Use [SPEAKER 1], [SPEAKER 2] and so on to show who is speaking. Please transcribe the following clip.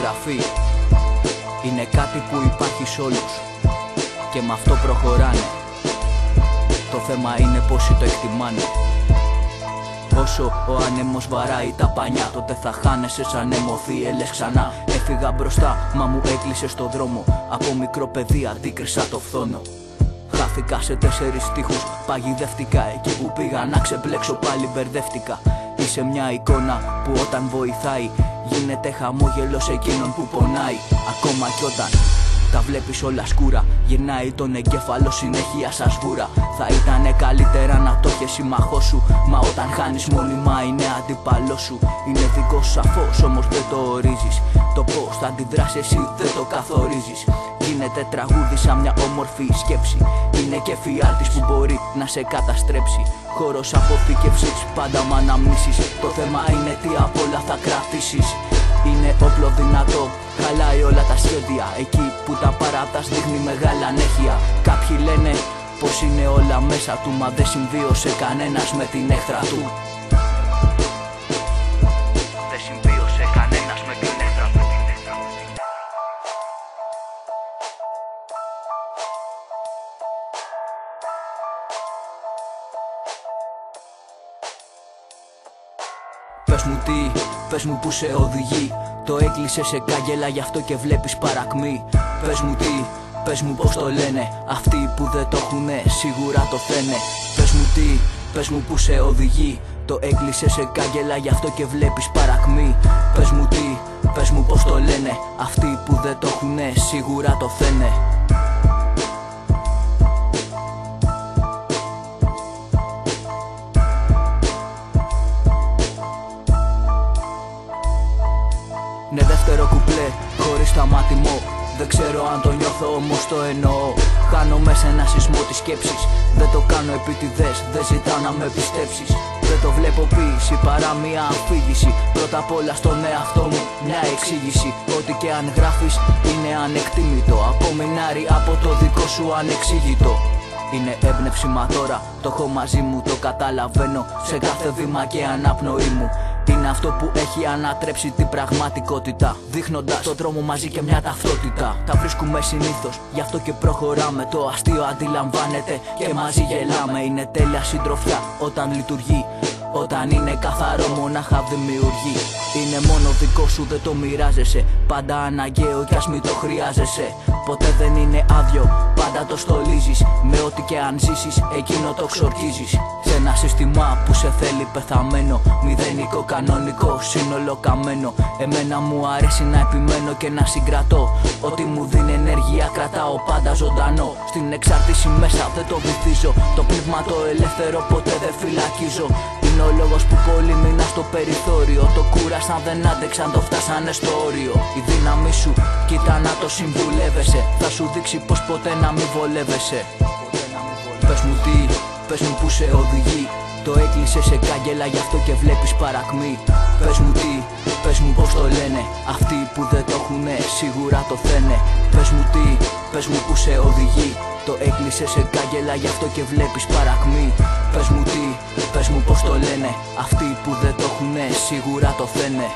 [SPEAKER 1] επιστραφεί. Είναι κάτι που υπάρχει σ' όλους και με αυτό προχωράνε. Το θέμα είναι πόσοι το εκτιμάνε. Όσο ο άνεμος βαράει τα πανιά, τότε θα χάνεσαι σαν αιμοθύελες ξανά. Έφυγα μπροστά, μα μου έκλεισε στο δρόμο. Από μικρό παιδί αντίκρισα το φθόνο. Χάθηκα σε 4 στίχους, παγιδεύτηκα. Εκεί που πήγα να ξεμπλέξω πάλι μπερδεύτηκα. Είσαι μια εικόνα που όταν βοηθάει γίνεται χαμόγελος εκείνον που πονάει. Ακόμα κι όταν τα βλέπεις όλα σκούρα, γυρνάει τον εγκέφαλο συνέχεια σαν σβούρα. Θα ήτανε καλύτερα να το έχεις συμμαχό σου, μα όταν χάνεις μόνιμα είναι αντίπαλό σου. Είναι δικό σου σαφώς, όμως δεν το ορίζεις. Το πώς θα αντιδράσεις εσύ δεν το καθορίζεις. Γίνεται τραγούδι σαν μια όμορφη σκέψη. Είναι και φιάλτης που μπορεί να σε καταστρέψει. Χώρος αποθήκευσης, πάντα μ' αναμνήσεις. Το θέμα είναι τι απ' όλα θα κρατήσεις. Είναι όπλο δυνατό, χαλάει όλα τα σχέδια. Εκεί που τα παράτας δείχνει μεγάλα ανέχεια. Κάποιοι λένε πως είναι όλα μέσα του, μα δεν συμβίωσε κανένας με την έχθρα του. Δεν συμβίωσε κανένας με την έχθρα του. Πες μου τι, πες μου που σε οδηγεί. Το έκλεισε σε κάγκελα, γι' αυτό και βλέπεις παρακμή. Πες μου τι, πες μου πως το λένε. Αυτοί που δεν το έχουνε σίγουρα το θένε. Πες μου τι, πες μου που σε οδηγεί. Το έκλεισε σε κάγκελα, γι' αυτό και βλέπεις παρακμή. Πες μου τι, πες μου πως το λένε. Αυτοί που δεν το έχουνε σίγουρα το θένε. Ναι, δεύτερο κουπλέ, χωρίς σταματημό. Δεν ξέρω αν το νιώθω, όμως το εννοώ. Χάνομαι σε ένα σεισμό της σκέψης. Δεν το κάνω επιτηδές, δεν ζητάω να με πιστέψεις. Δεν το βλέπω ποίηση παρά μια αφήγηση. Πρώτα απ' όλα στον εαυτό μου μια εξήγηση. Ό,τι και αν γράφεις είναι ανεκτήμητο. Απομεινάρει από το δικό σου ανεξήγητο. Είναι έμπνευση μα τώρα, το έχω μαζί μου, το καταλαβαίνω σε κάθε βήμα και αναπνοή μου. Είναι αυτό που έχει ανατρέψει την πραγματικότητα, δείχνοντας τον δρόμο μαζί και μια ταυτότητα. Τα βρίσκουμε συνήθως, γι' αυτό και προχωράμε. Το αστείο αντιλαμβάνεται και μαζί γελάμε. Είναι τέλεια συντροφιά όταν λειτουργεί. Όταν είναι καθαρό μονάχα δημιουργεί. Είναι μόνο δικό σου, δεν το μοιράζεσαι. Πάντα αναγκαίο κι ας μην το χρειάζεσαι. Ποτέ δεν είναι άδειο, πάντα το στολίζεις. Με ό,τι και αν ζήσεις, εκείνο το ξορκίζεις. Σε ένα σύστημα που σε θέλει πεθαμένο. Μηδενικό, κανονικό, σύνολο καμένο. Εμένα μου αρέσει να επιμένω και να συγκρατώ. Ό,τι μου δίνει ενέργεια κρατάω πάντα ζωντανό. Στην εξάρτηση μέσα δεν το βυθίζω. Το πνεύμα το ελεύθερο ποτέ δεν φυλακίζω. Είναι ο λόγος που πολλοί μείναν στο περιθώριο. Το κούρασαν, δεν άντεξαν, το φτάσανε στο όριο. Η δύναμή σου, κοίτα να το συμβουλεύεσαι. Θα σου δείξει πως ποτέ να μην βολεύεσαι. Πες μου τι, πες μου που σε οδηγεί. Το έκλεισε σε κάγκελα, γι' αυτό και βλέπεις παρακμή. Πες μου τι, πες μου πως το λένε. Αυτοί που δεν το έχουνε σίγουρα το θένε. Πες μου τι, πες μου που σε οδηγεί. Το έκλεισε σε κάγκελα, γι' αυτό και βλέπεις παρακμή. Πες μου τι, πες μου πως το λένε. Αυτοί που δεν το έχουνε σίγουρα το θένε.